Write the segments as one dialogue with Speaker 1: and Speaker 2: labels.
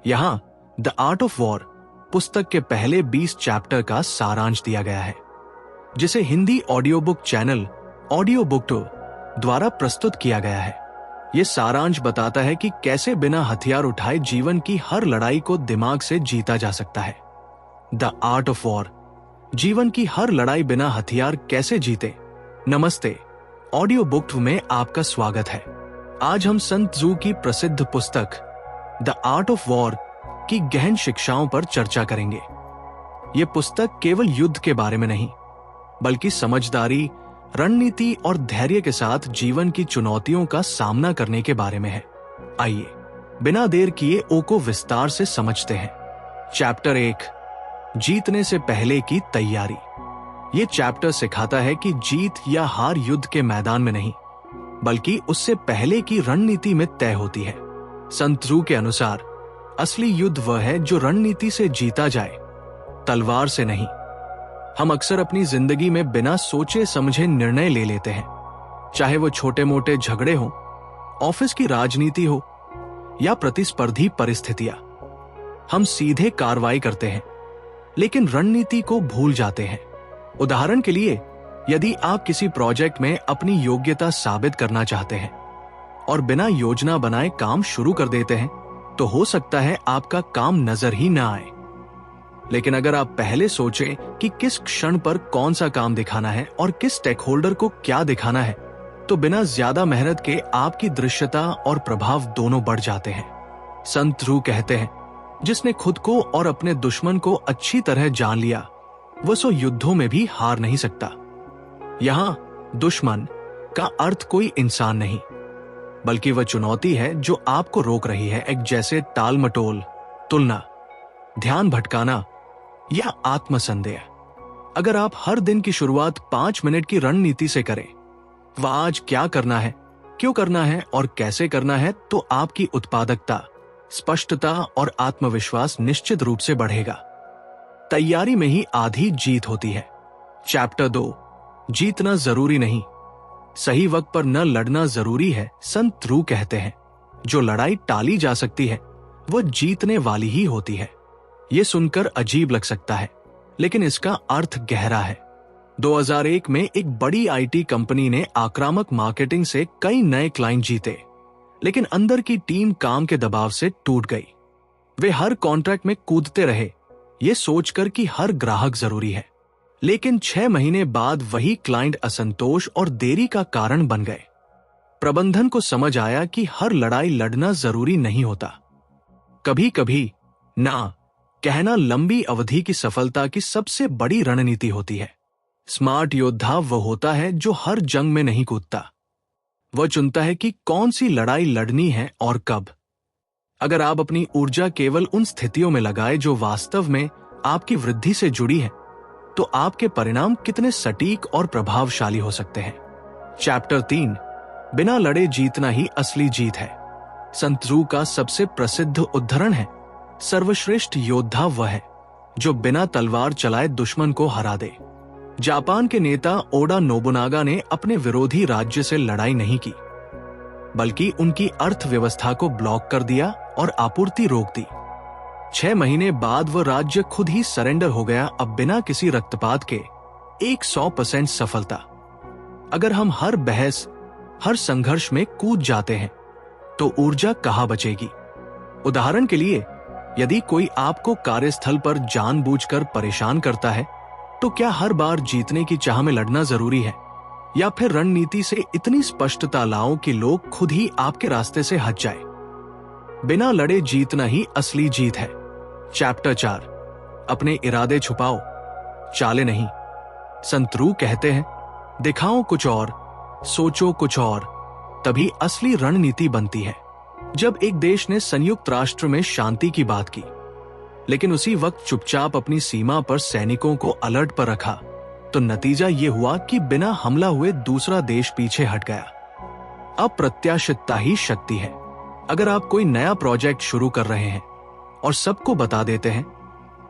Speaker 1: यहाँ the art of war पुस्तक के पहले 20 चैप्टर का सारांश दिया गया है, जिसे Hindi audio book channel audio book द्वारा प्रस्तुत किया गया है। ये सारांश बताता है कि कैसे बिना हथियार उठाए जीवन की हर लड़ाई को दिमाग से जीता जा सकता है। द आर्ट ऑफ वॉर, जीवन की हर लड़ाई बिना हथियार कैसे जीते। नमस्ते, ऑडियो बुक में आपका स्वागत है। आज हम सन त्जू की प्रसिद्ध पुस्तक द आर्ट ऑफ वॉर की गहन शिक्षाओं पर चर्चा करेंगे। ये पुस्तक केवल युद्ध के बारे में नहीं, बल्कि समझदारी, रणनीति और धैर्य के साथ जीवन की चुनौतियों का सामना करने के बारे में है। आइए बिना देर किए ओ को विस्तार से समझते हैं। चैप्टर 1, जीतने से पहले की तैयारी। ये चैप्टर सिखाता है कि जीत या हार युद्ध के मैदान में नहीं, बल्कि उससे पहले की रणनीति में तय होती है। सन त्जू के अनुसार असली युद्ध वह है जो रणनीति से जीता जाए, तलवार से नहीं। हम अक्सर अपनी जिंदगी में बिना सोचे समझे निर्णय ले लेते हैं, चाहे वो छोटे मोटे झगड़े हो, ऑफिस की राजनीति हो या प्रतिस्पर्धी परिस्थितियां। हम सीधे कार्रवाई करते हैं, लेकिन रणनीति को भूल जाते हैं। उदाहरण के लिए, यदि आप किसी प्रोजेक्ट में अपनी योग्यता साबित करना चाहते हैं और बिना योजना बनाए काम शुरू कर देते हैं, तो हो सकता है आपका काम नजर ही ना आए। लेकिन अगर आप पहले सोचें कि किस क्षण पर कौन सा काम दिखाना है और किस स्टेक होल्डर को क्या दिखाना है, तो बिना ज्यादा मेहनत के आपकी दृश्यता और प्रभाव दोनों बढ़ जाते हैं। सन त्जू कहते हैं, जिसने खुद को और अपने दुश्मन को अच्छी तरह जान लिया, वह 100 युद्धों में भी हार नहीं सकता। यहां दुश्मन का अर्थ कोई इंसान नहीं, बल्कि वह चुनौती है जो आपको रोक रही है, एक जैसे टाल मटोल, तुलना, ध्यान भटकाना या आत्मसंदेह। अगर आप हर दिन की शुरुआत 5 मिनट की रणनीति से करें, वह आज क्या करना है, क्यों करना है और कैसे करना है, तो आपकी उत्पादकता, स्पष्टता और आत्मविश्वास निश्चित रूप से बढ़ेगा। तैयारी में ही आधी जीत होती है। चैप्टर 2, जीतना जरूरी नहीं, सही वक्त पर न लड़ना जरूरी है। सन त्जू कहते हैं, जो लड़ाई टाली जा सकती है वह जीतने वाली ही होती है। यह सुनकर अजीब लग सकता है, लेकिन इसका अर्थ गहरा है। 2001 में एक बड़ी आईटी कंपनी ने आक्रामक मार्केटिंग से कई नए क्लाइंट जीते, लेकिन अंदर की टीम काम के दबाव से टूट गई। वे हर कॉन्ट्रैक्ट में कूदते रहे, ये सोचकर कि हर ग्राहक जरूरी है, लेकिन 6 महीने बाद वही क्लाइंट असंतोष और देरी का कारण बन गए। प्रबंधन को समझ आया कि हर लड़ाई लड़ना जरूरी नहीं होता। कभी कभी ना कहना लंबी अवधि की सफलता की सबसे बड़ी रणनीति होती है। स्मार्ट योद्धा वह होता है जो हर जंग में नहीं कूदता। वह चुनता है कि कौन सी लड़ाई लड़नी है और कब। अगर आप अपनी ऊर्जा केवल उन स्थितियों में लगाए जो वास्तव में आपकी वृद्धि से जुड़ी है, तो आपके परिणाम कितने सटीक और प्रभावशाली हो सकते हैं। चैप्टर 3, बिना लड़े जीतना ही असली जीत है। सन त्जू का सबसे प्रसिद्ध उद्धरण है, सर्वश्रेष्ठ योद्धा वह है जो बिना तलवार चलाए दुश्मन को हरा दे। जापान के नेता ओडा नोबुनागा ने अपने विरोधी राज्य से लड़ाई नहीं की, बल्कि उनकी अर्थव्यवस्था को ब्लॉक कर दिया और आपूर्ति रोक दी। 6 महीने बाद वह राज्य खुद ही सरेंडर हो गया, अब बिना किसी रक्तपात के 100% सफलता। अगर हम हर बहस, हर संघर्ष में कूद जाते हैं, तो ऊर्जा कहां बचेगी। उदाहरण के लिए, यदि कोई आपको कार्यस्थल पर जानबूझकर परेशान करता है, तो क्या हर बार जीतने की चाह में लड़ना जरूरी है, या फिर रणनीति से इतनी स्पष्टता लाओ कि लोग खुद ही आपके रास्ते से हट जाए। बिना लड़े जीतना ही असली जीत है। चैप्टर 4, अपने इरादे छुपाओ, चाले नहीं। सन त्जू कहते हैं, दिखाओ कुछ और, सोचो कुछ और, तभी असली रणनीति बनती है। जब एक देश ने संयुक्त राष्ट्र में शांति की बात की, लेकिन उसी वक्त चुपचाप अपनी सीमा पर सैनिकों को अलर्ट पर रखा, तो नतीजा ये हुआ कि बिना हमला हुए दूसरा देश पीछे हट गया। अप्रत्याशितता ही शक्ति है। अगर आप कोई नया प्रोजेक्ट शुरू कर रहे हैं और सबको बता देते हैं,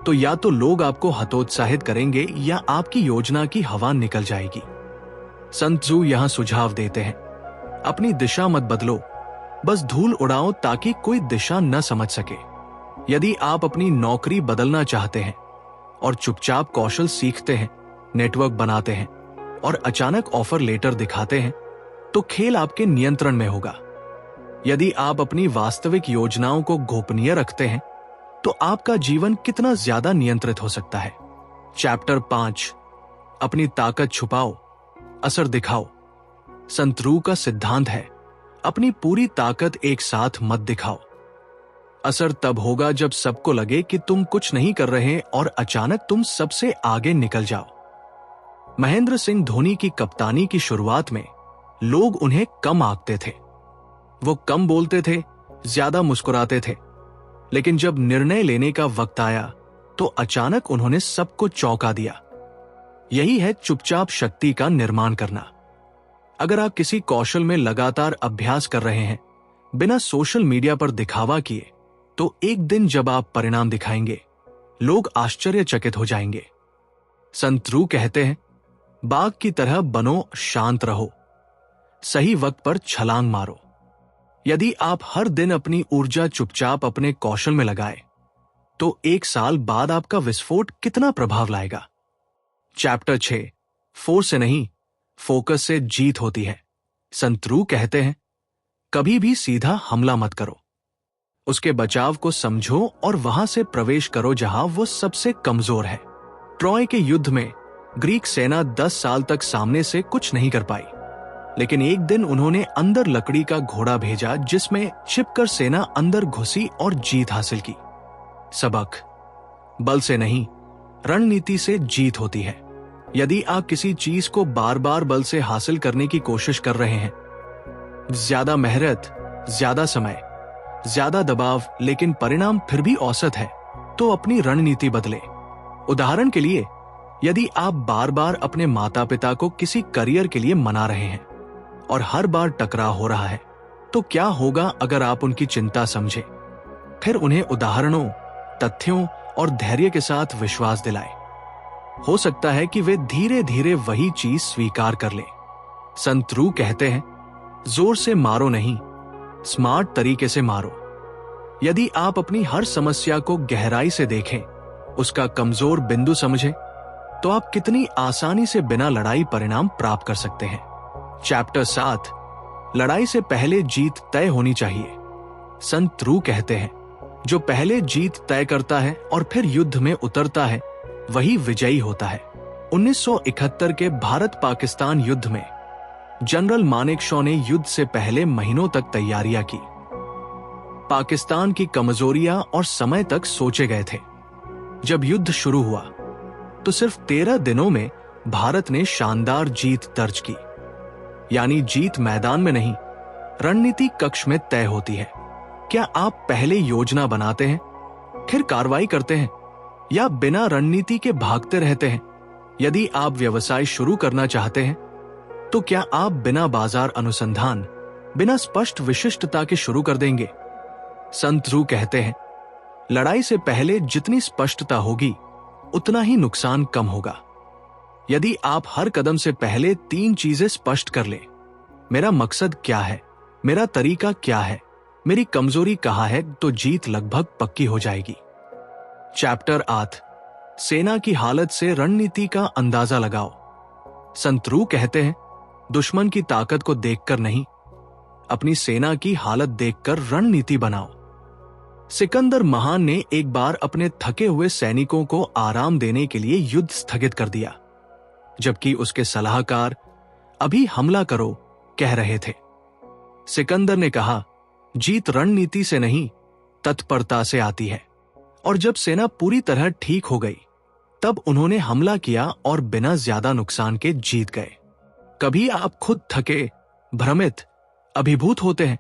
Speaker 1: तो या तो लोग आपको हतोत्साहित करेंगे या आपकी योजना की हवा निकल जाएगी। सन त्जू यहां सुझाव देते हैं, अपनी दिशा मत बदलो, बस धूल उड़ाओ ताकि कोई दिशा न समझ सके। यदि आप अपनी नौकरी बदलना चाहते हैं और चुपचाप कौशल सीखते हैं, नेटवर्क बनाते हैं और अचानक ऑफर लेटर दिखाते हैं, तो खेल आपके नियंत्रण में होगा। यदि आप अपनी वास्तविक योजनाओं को गोपनीय रखते हैं, तो आपका जीवन कितना ज्यादा नियंत्रित हो सकता है। चैप्टर 5, अपनी ताकत छुपाओ, असर दिखाओ। संत रू का सिद्धांत है, अपनी पूरी ताकत एक साथ मत दिखाओ। असर तब होगा जब सबको लगे कि तुम कुछ नहीं कर रहे और अचानक तुम सबसे आगे निकल जाओ। महेंद्र सिंह धोनी की कप्तानी की शुरुआत में लोग उन्हें कम आंकते थे। वो कम बोलते थे, ज्यादा मुस्कुराते थे, लेकिन जब निर्णय लेने का वक्त आया तो अचानक उन्होंने सबको चौंका दिया। यही है चुपचाप शक्ति का निर्माण करना। अगर आप किसी कौशल में लगातार अभ्यास कर रहे हैं, बिना सोशल मीडिया पर दिखावा किए, तो एक दिन जब आप परिणाम दिखाएंगे, लोग आश्चर्यचकित हो जाएंगे। संत रू कहते हैं, बाघ की तरह बनो, शांत रहो, सही वक्त पर छलांग मारो। यदि आप हर दिन अपनी ऊर्जा चुपचाप अपने कौशल में लगाए, तो 1 साल बाद आपका विस्फोट कितना प्रभाव लाएगा। चैप्टर 6, फोर्स से नहीं, फोकस से जीत होती है। संत रू कहते हैं, कभी भी सीधा हमला मत करो, उसके बचाव को समझो और वहां से प्रवेश करो जहां वो सबसे कमजोर है। ट्रॉय के युद्ध में ग्रीक सेना 10 साल तक सामने से कुछ नहीं कर पाई, लेकिन एक दिन उन्होंने अंदर लकड़ी का घोड़ा भेजा जिसमें छिपकर सेना अंदर घुसी और जीत हासिल की। सबक, बल से नहीं, रणनीति से जीत होती है। यदि आप किसी चीज को बार बार बल से हासिल करने की कोशिश कर रहे हैं, ज्यादा मेहनत, ज्यादा समय, ज्यादा दबाव, लेकिन परिणाम फिर भी औसत है, तो अपनी रणनीति बदले। उदाहरण के लिए, यदि आप बार बार अपने माता पिता को किसी करियर के लिए मना रहे हैं और हर बार टकराव हो रहा है, तो क्या होगा अगर आप उनकी चिंता समझें, फिर उन्हें उदाहरणों, तथ्यों और धैर्य के साथ विश्वास दिलाएं। हो सकता है कि वे धीरे धीरे वही चीज स्वीकार कर लें। संत रू कहते हैं, जोर से मारो नहीं, स्मार्ट तरीके से मारो। यदि आप अपनी हर समस्या को गहराई से देखें, उसका कमजोर बिंदु समझें, तो आप कितनी आसानी से बिना लड़ाई परिणाम प्राप्त कर सकते हैं। चैप्टर 7, लड़ाई से पहले जीत तय होनी चाहिए। संत रू कहते हैं, जो पहले जीत तय करता है और फिर युद्ध में उतरता है, वही विजयी होता है। 1971 के भारत पाकिस्तान युद्ध में जनरल मानेकशॉ ने युद्ध से पहले महीनों तक तैयारियां की। पाकिस्तान की कमजोरियां और समय तक सोचे गए थे। जब युद्ध शुरू हुआ तो सिर्फ 13 दिनों में भारत ने शानदार जीत दर्ज की। यानी जीत मैदान में नहीं, रणनीति कक्ष में तय होती है। क्या आप पहले योजना बनाते हैं, फिर कार्रवाई करते हैं, या बिना रणनीति के भागते रहते हैं? यदि आप व्यवसाय शुरू करना चाहते हैं, तो क्या आप बिना बाजार अनुसंधान, बिना स्पष्ट विशिष्टता के शुरू कर देंगे? संत रू कहते हैं, लड़ाई से पहले जितनी स्पष्टता होगी, उतना ही नुकसान कम होगा। यदि आप हर कदम से पहले 3 चीजें स्पष्ट कर ले, मेरा मकसद क्या है, मेरा तरीका क्या है, मेरी कमजोरी कहां है, तो जीत लगभग पक्की हो जाएगी। चैप्टर 8, सेना की हालत से रणनीति का अंदाजा लगाओ। संत रू कहते हैं, दुश्मन की ताकत को देखकर नहीं, अपनी सेना की हालत देखकर रणनीति बनाओ। सिकंदर महान ने एक बार अपने थके हुए सैनिकों को आराम देने के लिए युद्ध स्थगित कर दिया, जबकि उसके सलाहकार अभी हमला करो कह रहे थे। सिकंदर ने कहा, जीत रणनीति से नहीं, तत्परता से आती है। और जब सेना पूरी तरह ठीक हो गई, तब उन्होंने हमला किया और बिना ज्यादा नुकसान के जीत गए। कभी आप खुद थके, भ्रमित, अभिभूत होते हैं?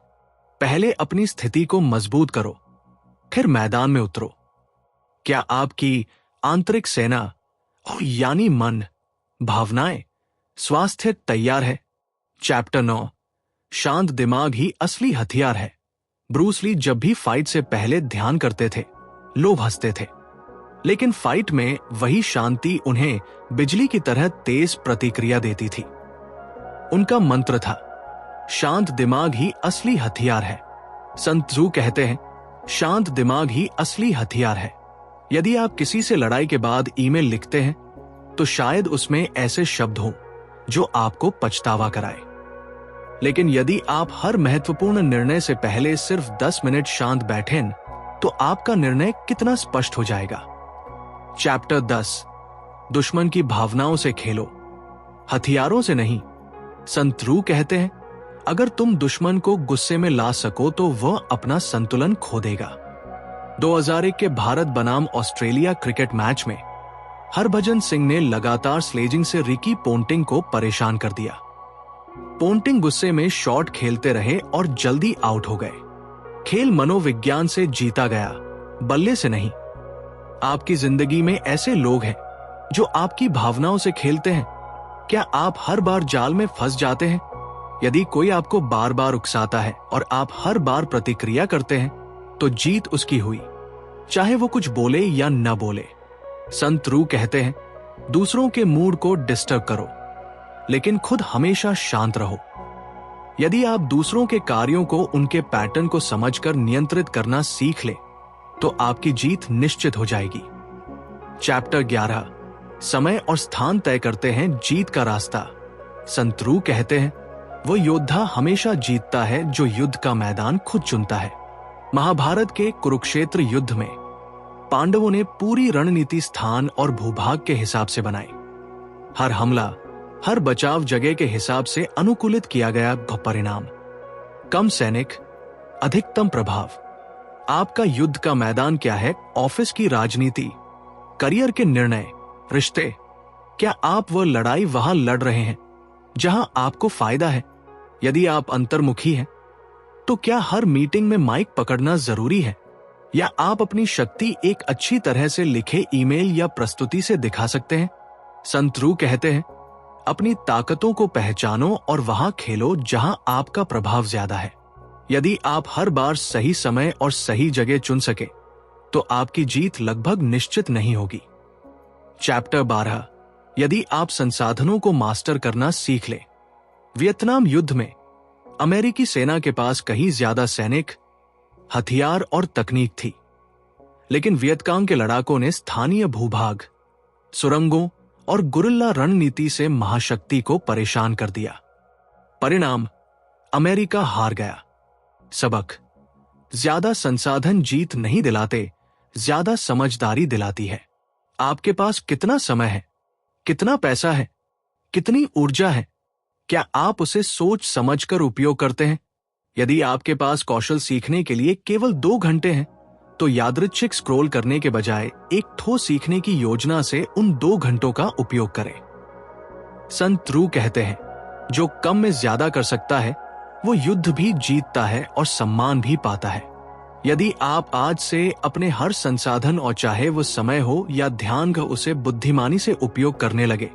Speaker 1: पहले अपनी स्थिति को मजबूत करो, फिर मैदान में उतरो। क्या आपकी आंतरिक सेना यानी मन, भावनाएं, स्वास्थ्य तैयार है? चैप्टर 9, शांत दिमाग ही असली हथियार है। ब्रूस ली जब भी फाइट से पहले ध्यान करते थे, लोग हंसते थे, लेकिन फाइट में वही शांति उन्हें बिजली की तरह तेज प्रतिक्रिया देती थी। उनका मंत्र था, शांत दिमाग ही असली हथियार है। संत रू कहते हैं, शांत दिमाग ही असली हथियार है। यदि आप किसी से लड़ाई के बाद ईमेल लिखते हैं तो शायद उसमें ऐसे शब्द हों जो आपको पछतावा कराए, लेकिन यदि आप हर महत्वपूर्ण निर्णय से पहले सिर्फ 10 मिनट शांत बैठें तो आपका निर्णय कितना स्पष्ट हो जाएगा। चैप्टर 10, दुश्मन की भावनाओं से खेलो, हथियारों से नहीं। संत रू कहते हैं, अगर तुम दुश्मन को गुस्से में ला सको तो वह अपना संतुलन खो देगा। 2001 के भारत बनाम ऑस्ट्रेलिया क्रिकेट मैच में हरभजन सिंह ने लगातार स्लेजिंग से रिकी पोंटिंग को परेशान कर दिया। पोंटिंग गुस्से में शॉट खेलते रहे और जल्दी आउट हो गए। खेल मनोविज्ञान से जीता गया, बल्ले से नहीं। आपकी जिंदगी में ऐसे लोग हैं जो आपकी भावनाओं से खेलते हैं। क्या आप हर बार जाल में फंस जाते हैं? यदि कोई आपको बार बार उकसाता है और आप हर बार प्रतिक्रिया करते हैं तो जीत उसकी हुई, चाहे वो कुछ बोले या न बोले। संत रू कहते हैं, दूसरों के मूड को डिस्टर्ब करो लेकिन खुद हमेशा शांत रहो। यदि आप दूसरों के कार्यों को उनके पैटर्न को समझकर नियंत्रित करना सीख ले तो आपकी जीत निश्चित हो जाएगी। चैप्टर 11, समय और स्थान तय करते हैं जीत का रास्ता। संत रू कहते हैं, वो योद्धा हमेशा जीतता है जो युद्ध का मैदान खुद चुनता है। महाभारत के कुरुक्षेत्र युद्ध में पांडवों ने पूरी रणनीति स्थान और भूभाग के हिसाब से बनाई। हर हमला, हर बचाव जगह के हिसाब से अनुकूलित किया गया। परिणाम, कम सैनिक, अधिकतम प्रभाव। आपका युद्ध का मैदान क्या है? ऑफिस की राजनीति, करियर के निर्णय, रिश्ते। क्या आप वह लड़ाई वहां लड़ रहे हैं जहां आपको फायदा है? यदि आप अंतर्मुखी हैं तो क्या हर मीटिंग में माइक पकड़ना जरूरी है, या आप अपनी शक्ति एक अच्छी तरह से लिखे ईमेल या प्रस्तुति से दिखा सकते हैं? संत रू कहते हैं, अपनी ताकतों को पहचानो और वहां खेलो जहां आपका प्रभाव ज्यादा है। यदि आप हर बार सही समय और सही जगह चुन सके तो आपकी जीत लगभग निश्चित नहीं होगी। चैप्टर 12, यदि आप संसाधनों को मास्टर करना सीख ले। वियतनाम युद्ध में अमेरिकी सेना के पास कहीं ज्यादा सैनिक, हथियार और तकनीक थी, लेकिन वियतकांग के लड़ाकों ने स्थानीय भूभाग, सुरंगों और गुरिल्ला रणनीति से महाशक्ति को परेशान कर दिया। परिणाम, अमेरिका हार गया। सबक, ज्यादा संसाधन जीत नहीं दिलाते, ज्यादा समझदारी दिलाती है। आपके पास कितना समय है, कितना पैसा है, कितनी ऊर्जा है? क्या आप उसे सोच समझकर उपयोग करते हैं? यदि आपके पास कौशल सीखने के लिए केवल 2 घंटे हैं तो यादृच्छिक स्क्रॉल करने के बजाय एक ठोस सीखने की योजना से उन 2 घंटों का उपयोग करें। संत रू कहते हैं, जो कम में ज्यादा कर सकता है वो युद्ध भी जीतता है और सम्मान भी पाता है। यदि आप आज से अपने हर संसाधन, और चाहे वो समय हो या ध्यान का, उसे बुद्धिमानी से उपयोग करने लगे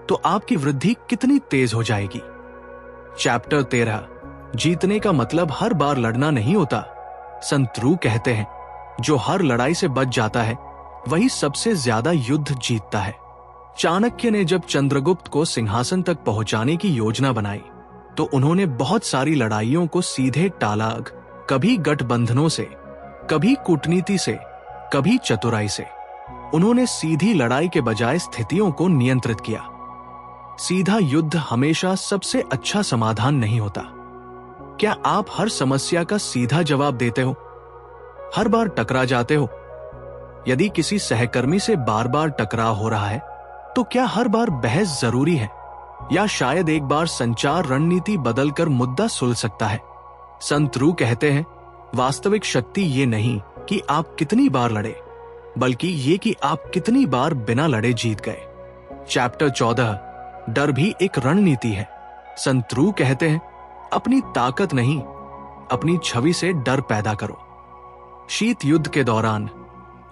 Speaker 1: तो आपकी वृद्धि कितनी तेज हो जाएगी। चैप्टर 13, जीतने का मतलब हर बार लड़ना नहीं होता। संत रू कहते हैं, जो हर लड़ाई से बच जाता है वही सबसे ज्यादा युद्ध जीतता है। चाणक्य ने जब चंद्रगुप्त को सिंहासन तक पहुंचाने की योजना बनाई तो उन्होंने बहुत सारी लड़ाइयों को सीधे टाला, कभी गठबंधनों से, कभी कूटनीति से, कभी चतुराई से। उन्होंने सीधी लड़ाई के बजाय स्थितियों को नियंत्रित किया। सीधा युद्ध हमेशा सबसे अच्छा समाधान नहीं होता। क्या आप हर समस्या का सीधा जवाब देते हो? हर बार टकरा जाते हो? यदि किसी सहकर्मी से बार बार टकराव हो रहा है तो क्या हर बार बहस जरूरी है, या शायद एक बार संचार रणनीति बदलकर मुद्दा सुलझ सकता है? संत रू कहते हैं, वास्तविक शक्ति ये नहीं कि आप कितनी बार लड़े, बल्कि ये कि आप कितनी बार बिना लड़े जीत गए। चैप्टर 14, डर भी एक रणनीति है। संत रू कहते हैं, अपनी ताकत नहीं, अपनी छवि से डर पैदा करो। शीत युद्ध के दौरान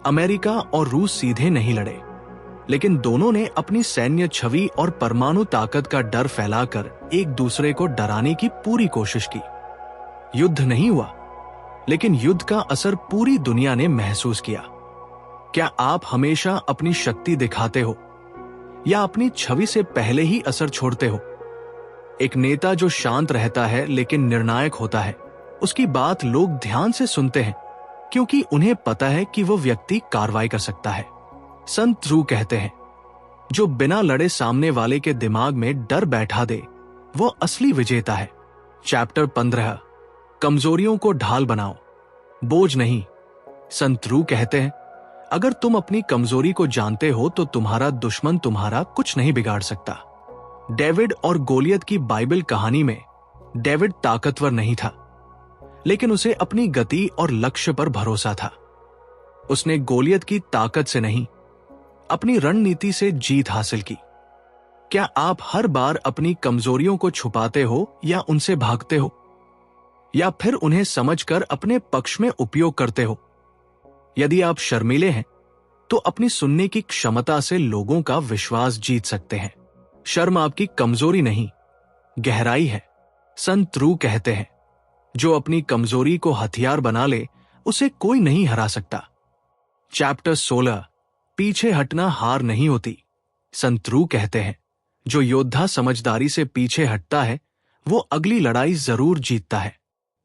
Speaker 1: अमेरिका और रूस सीधे नहीं लड़े, लेकिन दोनों ने अपनी सैन्य छवि और परमाणु ताकत का डर फैलाकर एक दूसरे को डराने की पूरी कोशिश की। युद्ध नहीं हुआ, लेकिन युद्ध का असर पूरी दुनिया ने महसूस किया। क्या आप हमेशा अपनी शक्ति दिखाते हो या अपनी छवि से पहले ही असर छोड़ते हो? एक नेता जो शांत रहता है लेकिन निर्णायक होता है, उसकी बात लोग ध्यान से सुनते हैं। क्योंकि उन्हें पता है कि वो व्यक्ति कार्रवाई कर सकता है। संत रू कहते हैं, जो बिना लड़े सामने वाले के दिमाग में डर बैठा दे वो असली विजेता है। चैप्टर 15, कमजोरियों को ढाल बनाओ, बोझ नहीं। संत रू कहते हैं, अगर तुम अपनी कमजोरी को जानते हो तो तुम्हारा दुश्मन तुम्हारा कुछ नहीं बिगाड़ सकता। डेविड और गोलियत की बाइबल कहानी में डेविड ताकतवर नहीं था, लेकिन उसे अपनी गति और लक्ष्य पर भरोसा था। उसने गोलियत की ताकत से नहीं, अपनी रणनीति से जीत हासिल की। क्या आप हर बार अपनी कमजोरियों को छुपाते हो या उनसे भागते हो, या फिर उन्हें समझकर अपने पक्ष में उपयोग करते हो? यदि आप शर्मीले हैं तो अपनी सुनने की क्षमता से लोगों का विश्वास जीत सकते हैं। शर्म आपकी कमजोरी नहीं, गहराई है। संत रू कहते हैं, जो अपनी कमजोरी को हथियार बना ले उसे कोई नहीं हरा सकता। चैप्टर 16, पीछे हटना हार नहीं होती। संत रू कहते हैं, जो योद्धा समझदारी से पीछे हटता है वो अगली लड़ाई जरूर जीतता है।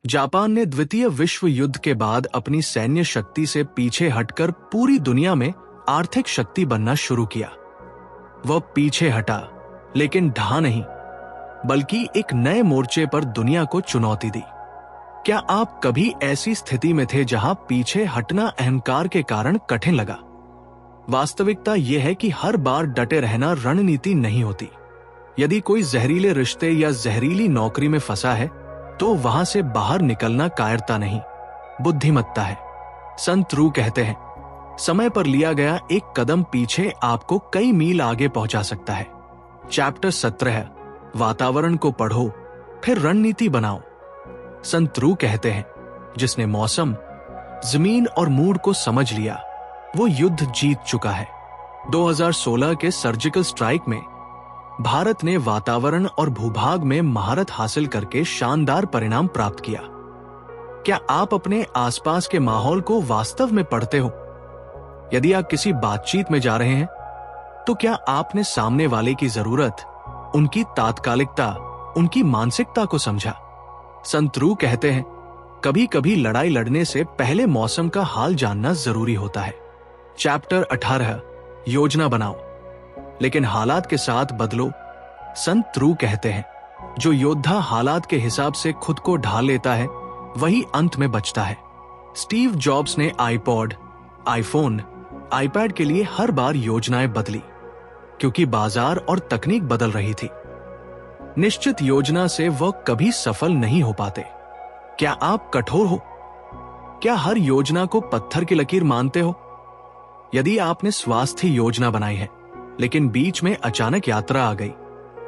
Speaker 1: जापान ने द्वितीय विश्व युद्ध के बाद अपनी सैन्य शक्ति से पीछे हटकर पूरी दुनिया में आर्थिक शक्ति बनना शुरू किया। वह पीछे हटा, लेकिन ढहा नहीं, बल्कि एक नए मोर्चे पर दुनिया को चुनौती दी। क्या आप कभी ऐसी स्थिति में थे जहां पीछे हटना अहंकार के कारण कठिन लगा? वास्तविकता यह है कि हर बार डटे रहना रणनीति नहीं होती। यदि कोई जहरीले रिश्ते या जहरीली नौकरी में फंसा है तो वहां से बाहर निकलना कायरता नहीं, बुद्धिमत्ता है। संत रू कहते हैं, समय पर लिया गया एक कदम पीछे आपको कई मील आगे पहुंचा सकता है। चैप्टर 17, वातावरण को पढ़ो फिर रणनीति बनाओ। संत रू कहते हैं, जिसने मौसम, जमीन और मूड को समझ लिया वो युद्ध जीत चुका है। 2016 के सर्जिकल स्ट्राइक में भारत ने वातावरण और भूभाग में महारत हासिल करके शानदार परिणाम प्राप्त किया। क्या आप अपने आसपास के माहौल को वास्तव में पढ़ते हो? यदि आप किसी बातचीत में जा रहे हैं तो क्या आपने सामने वाले की जरूरत, उनकी तात्कालिकता, उनकी मानसिकता को समझा? संत रू कहते हैं, कभी कभी लड़ाई लड़ने से पहले मौसम का हाल जानना जरूरी होता है। चैप्टर 18, योजना बनाओ लेकिन हालात के साथ बदलो। संत रू कहते हैं, जो योद्धा हालात के हिसाब से खुद को ढाल लेता है वही अंत में बचता है। स्टीव जॉब्स ने आईपॉड, आईफोन, आईपैड के लिए हर बार योजनाएं बदली क्योंकि बाजार और तकनीक बदल रही थी। निश्चित योजना से वह कभी सफल नहीं हो पाते। क्या आप कठोर हो? क्या हर योजना को पत्थर की लकीर मानते हो? यदि आपने स्वास्थ्य योजना बनाई है लेकिन बीच में अचानक यात्रा आ गई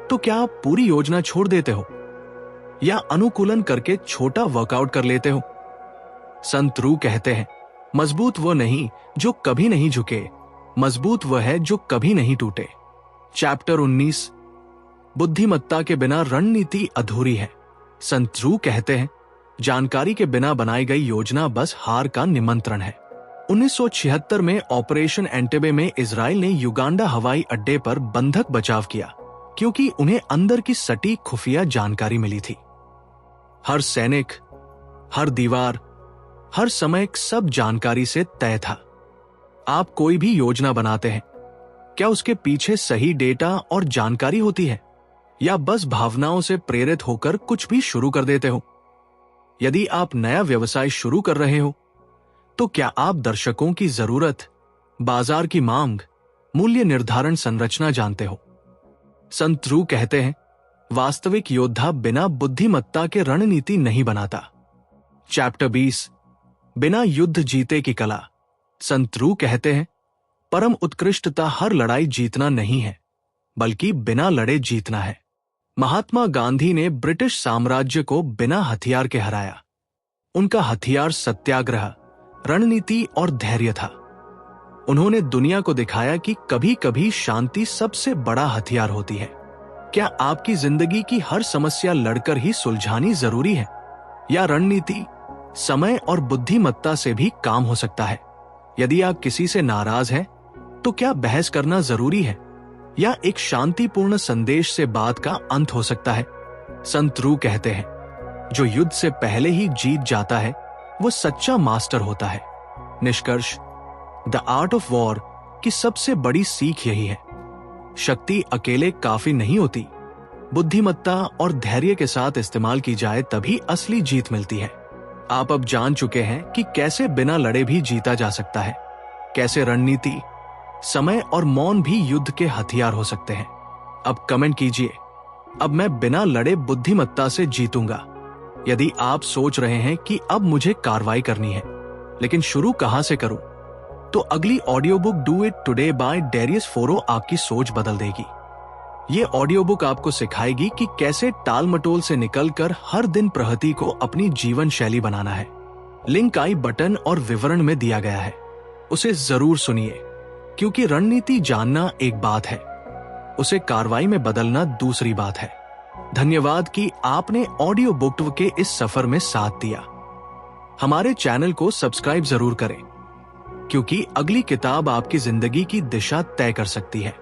Speaker 1: तो क्या आप पूरी योजना छोड़ देते हो या अनुकूलन करके छोटा वर्कआउट कर लेते हो? संत रू कहते हैं, मजबूत वो नहीं जो कभी नहीं झुके, मजबूत वह है जो कभी नहीं टूटे। चैप्टर 19, बुद्धिमत्ता के बिना रणनीति अधूरी है। संत रू कहते हैं, जानकारी के बिना बनाई गई योजना बस हार का निमंत्रण है। 1976 में ऑपरेशन एंटेबे में इजराइल ने युगांडा हवाई अड्डे पर बंधक बचाव किया क्योंकि उन्हें अंदर की सटीक खुफिया जानकारी मिली थी। हर सैनिक, हर दीवार, हर समय सब जानकारी से तय था। आप कोई भी योजना बनाते हैं, क्या उसके पीछे सही डेटा और जानकारी होती है या बस भावनाओं से प्रेरित होकर कुछ भी शुरू कर देते हो? यदि आप नया व्यवसाय शुरू कर रहे हो तो क्या आप दर्शकों की जरूरत, बाजार की मांग, मूल्य निर्धारण संरचना जानते हो? संत रू कहते हैं, वास्तविक योद्धा बिना बुद्धिमत्ता के रणनीति नहीं बनाता। चैप्टर 20, बिना युद्ध जीते की कला। संत रू कहते हैं, परम उत्कृष्टता हर लड़ाई जीतना नहीं है बल्कि बिना लड़े जीतना है। महात्मा गांधी ने ब्रिटिश साम्राज्य को बिना हथियार के हराया। उनका हथियार सत्याग्रह, रणनीति और धैर्य था। उन्होंने दुनिया को दिखाया कि कभी कभी शांति सबसे बड़ा हथियार होती है। क्या आपकी जिंदगी की हर समस्या लड़कर ही सुलझानी जरूरी है या रणनीति, समय और बुद्धिमत्ता से भी काम हो सकता है? यदि आप किसी से नाराज हैं तो क्या बहस करना जरूरी है या एक शांतिपूर्ण संदेश से बात का अंत हो सकता है? संत रू कहते हैं, जो युद्ध से पहले ही जीत जाता है वो सच्चा मास्टर होता है। निष्कर्ष, द आर्ट ऑफ वॉर की सबसे बड़ी सीख यही है, शक्ति अकेले काफी नहीं होती, बुद्धिमत्ता और धैर्य के साथ इस्तेमाल की जाए तभी असली जीत मिलती है। आप अब जान चुके हैं कि कैसे बिना लड़े भी जीता जा सकता है, कैसे रणनीति, समय और मौन भी युद्ध के हथियार हो सकते हैं। अब कमेंट कीजिए, अब मैं बिना लड़े बुद्धिमत्ता से जीतूंगा। यदि आप सोच रहे हैं कि अब मुझे कार्रवाई करनी है, लेकिन शुरू कहां से करूं, तो अगली audio book do it today by Darius Foroux आपकी सोच बदल देगी। ये ऑडियो बुक आपको सिखाएगी कि कैसे टाल मटोल से निकलकर हर दिन प्रगति को अपनी जीवन शैली बनाना है। लिंक आई बटन और विवरण में दिया गया है, उसे जरूर सुनिए, क्योंकि रणनीति जानना एक बात है, उसे कार्रवाई में बदलना दूसरी बात है। धन्यवाद कि आपने ऑडियो बुक के इस सफर में साथ दिया। हमारे चैनल को सब्सक्राइब जरूर करें, क्योंकि अगली किताब आपकी जिंदगी की दिशा तय कर सकती है।